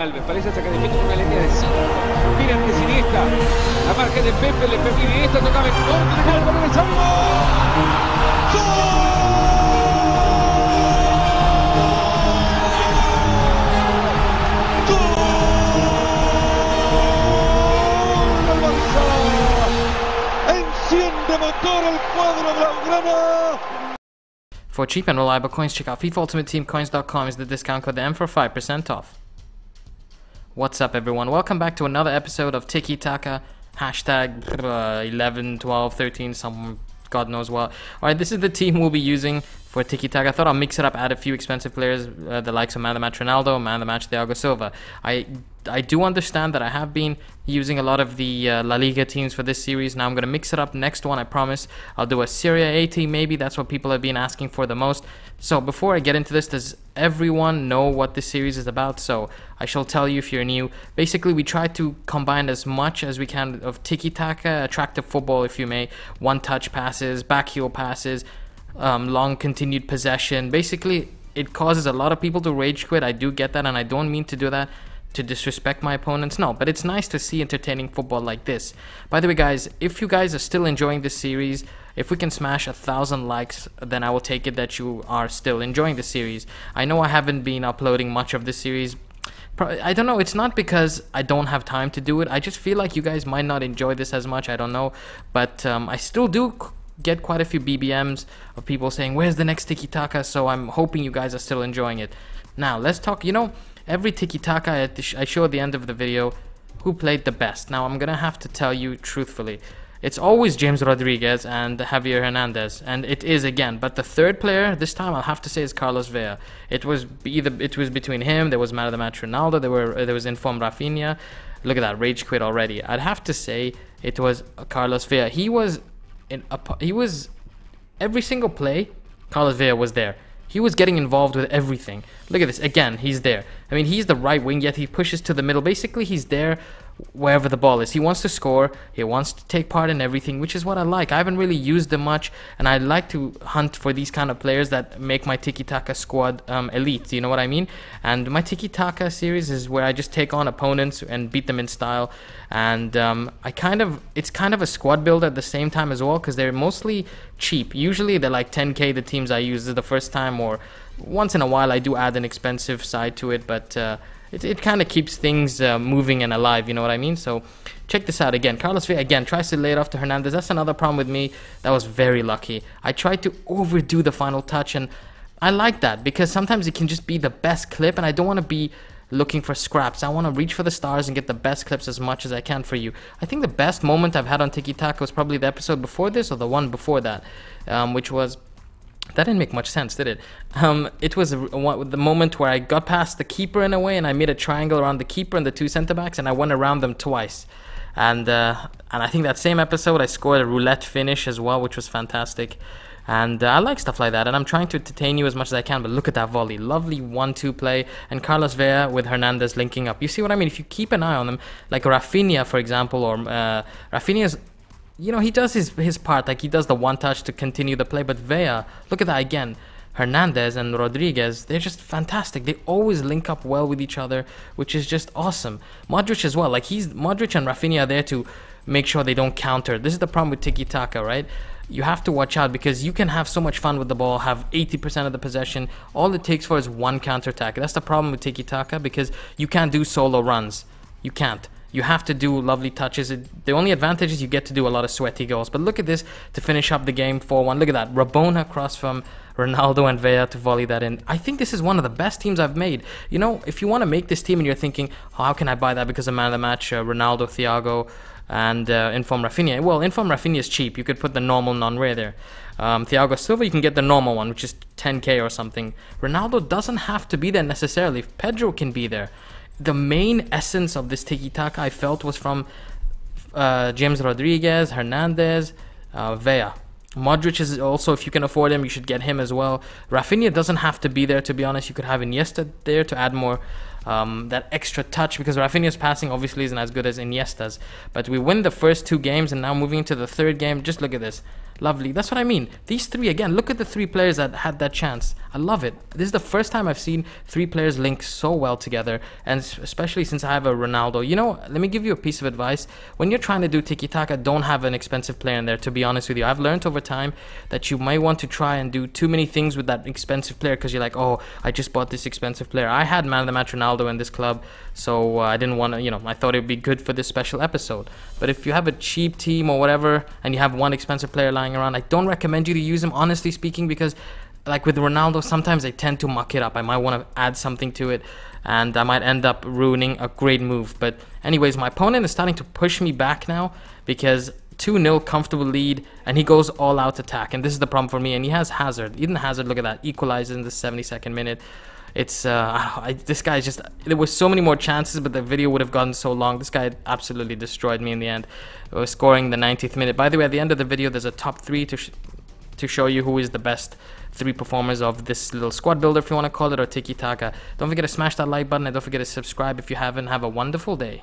Me parece hasta que defiende con una línea de 5. Mira que siniestra. La marca de Pepe le permite esta. Tocaba en contra. El balón es salvo. Enciende motor el cuadro blaugrana. For cheap and reliable coins, check out FIFAUltimateTeamCoins.com is the discount code M for 5% off. What's up, everyone? Welcome back to another episode of Tiki, Taka, hashtag 11, 12, 13, some God knows what. Alright, this is the team we'll be using for Tiki Taka. I thought I'll mix it up, add a few expensive players, the likes of Man of the Match Ronaldo, Man of the Match Thiago Silva. I do understand that I have been using a lot of the La Liga teams for this series. Now I'm going to mix it up. Next one, I promise, I'll do a Serie A team maybe. That's what people have been asking for the most. So before I get into this, does everyone know what this series is about? So I shall tell you if you're new. Basically, we try to combine as much as we can of tiki-taka, attractive football if you may, one-touch passes, backheel passes, long continued possession. Basically, it causes a lot of people to rage quit. I do get that, and I don't mean to do that to disrespect my opponents. No, but it's nice to see entertaining football like this. By the way, guys, if you guys are still enjoying this series, if we can smash 1,000 likes, then I will take it that you are still enjoying the series. I know I haven't been uploading much of this series. I don't know, it's not because I don't have time to do it. I just feel like you guys might not enjoy this as much. I don't know, but I still do get quite a few BBMs of people saying, where's the next tiki-taka? So I'm hoping you guys are still enjoying it. Now, let's talk, every tiki-taka I show at the end of the video who played the best. Now, I'm going to have to tell you truthfully. It's always James Rodriguez and Javier Hernandez, and it is again. But the third player, this time I'll have to say, is Carlos Vela. It was between him, there was Man of the Match Ronaldo, there was informed Rafinha. Look at that, rage quit already. I'd have to say it was Carlos Vela. He was every single play, Carlos Vela was there. He was getting involved with everything. Look at this. Again, he's there. I mean, he's the right wing, yet he pushes to the middle. Basically, he's there wherever the ball is. He wants to score. He wants to take part in everything, which is what I like. I haven't really used them much, and I like to hunt for these kind of players that make my tiki-taka squad elite. You know what I mean? And my tiki-taka series is where I just take on opponents and beat them in style. And it's kind of a squad builder at the same time as well, because they're mostly cheap. Usually they're like 10k, the teams I use. This is the first time, or once in a while I do add an expensive side to it, but it kind of keeps things moving and alive, you know what I mean? So check this out again. Carlos Vela again tries to lay it off to Hernandez. That's another problem with me. That was very lucky. I tried to overdo the final touch, and I like that because sometimes it can just be the best clip, and I don't want to be looking for scraps. I want to reach for the stars and get the best clips as much as I can for you. I think the best moment I've had on Tiki Taka was probably the episode before this or the one before that, which was... That didn't make much sense, did it? It was the moment where I got past the keeper in a way, and I made a triangle around the keeper and the two center-backs, and I went around them twice. And I think that same episode I scored a roulette finish as well, which was fantastic. And I like stuff like that, and I'm trying to entertain you as much as I can. But look at that volley, lovely 1-2 play, and Carlos Vela with Hernandez linking up. You see what I mean? If you keep an eye on them, like Rafinha, for example, or Rafinha's, he does his part, like he does the one touch to continue the play. But Vela, look at that again. Hernandez and Rodriguez, they're just fantastic. They always link up well with each other, which is just awesome. Modric as well, like Modric and Rafinha are there to make sure they don't counter. This is the problem with tiki-taka, right? You have to watch out because you can have so much fun with the ball, have 80% of the possession. All it takes for is one counter-attack. That's the problem with tiki-taka because you can't do solo runs. You can't. You have to do lovely touches. The only advantage is you get to do a lot of sweaty goals. But look at this to finish up the game 4-1. Look at that. Rabona cross from Ronaldo and Vela to volley that in. I think this is one of the best teams I've made. If you want to make this team and you're thinking, oh, how can I buy that because of Man of the Match, Ronaldo, Thiago, and Inform Rafinha. Well, Inform Rafinha is cheap. You could put the normal non-rare there. Thiago Silva, you can get the normal one, which is 10k or something. Ronaldo doesn't have to be there necessarily. Pedro can be there. The main essence of this tiki-taka I felt was from James Rodriguez, Hernandez, Vela. Modric is also, if you can afford him, you should get him as well. Rafinha doesn't have to be there, to be honest. You could have Iniesta there to add more that extra touch, because Rafinha's passing obviously isn't as good as Iniesta's. But we win the first two games, and now moving into the third game, just look at this. Lovely. That's what I mean. These three, again, look at the three players that had that chance. I love it. This is the first time I've seen three players link so well together, and especially since I have a Ronaldo. You know, let me give you a piece of advice. When you're trying to do Tiki Taka, don't have an expensive player in there, to be honest with you. I've learned over time that you might want to try and do too many things with that expensive player because you're like, oh, I just bought this expensive player. I had man of the match Ronaldo in this club, so I didn't want to, you know, I thought it would be good for this special episode. But if you have a cheap team or whatever, and you have one expensive player lying around, I don't recommend you to use him, honestly speaking, because like with Ronaldo, sometimes I tend to muck it up. I might want to add something to it, and I might end up ruining a great move. But anyways, my opponent is starting to push me back now because 2-0 comfortable lead, and he goes all out attack, and this is the problem for me. And he has Hazard. Even Hazard, look at that, equalizes in the 72nd minute. It's this guy just, there was so many more chances, but the video would have gotten so long. This guy absolutely destroyed me in the end, scoring the 90th minute. By the way, at the end of the video, there's a top 3 to show you who is the best 3 performers of this little squad builder, if you want to call it, or Tiki Taka. Don't forget to smash that like button, and don't forget to subscribe if you haven't. Have a wonderful day.